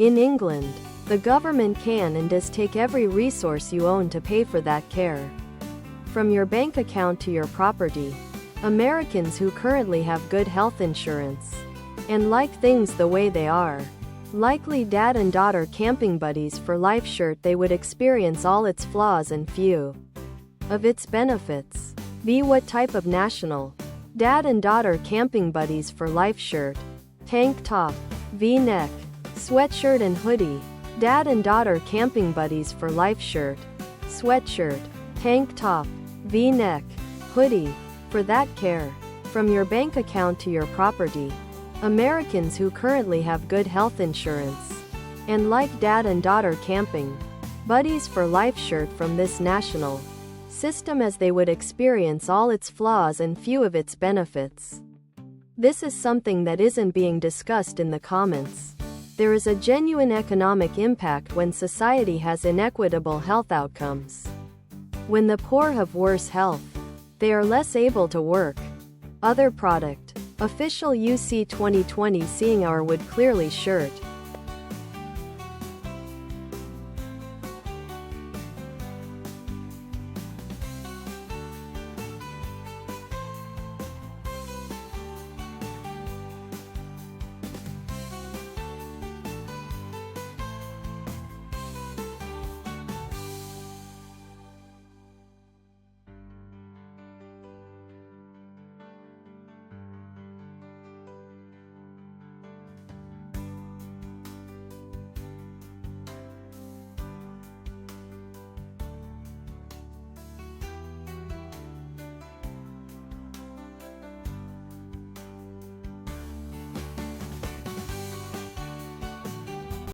In England, the government can and does take every resource you own to pay for that care. From your bank account to your property. Americans who currently have good health insurance and like things the way they are, likely dad and daughter camping buddies for life shirt, they would experience all its flaws and few of its benefits. B. What type of national? Dad and daughter camping buddies for life shirt, tank top, V-neck, sweatshirt and hoodie. Dad and daughter camping buddies for life shirt, sweatshirt, tank top, V-neck, hoodie. For that care. From your bank account to your property. Americans who currently have good health insurance and like dad and daughter camping buddies for life shirt from this national system, as they would experience all its flaws and few of its benefits. This is something that isn't being discussed in the comments. There is a genuine economic impact when society has inequitable health outcomes. When the poor have worse health, they are less able to work. Other product. Official UC 2020 Seeing Our Wood Clearly shirt.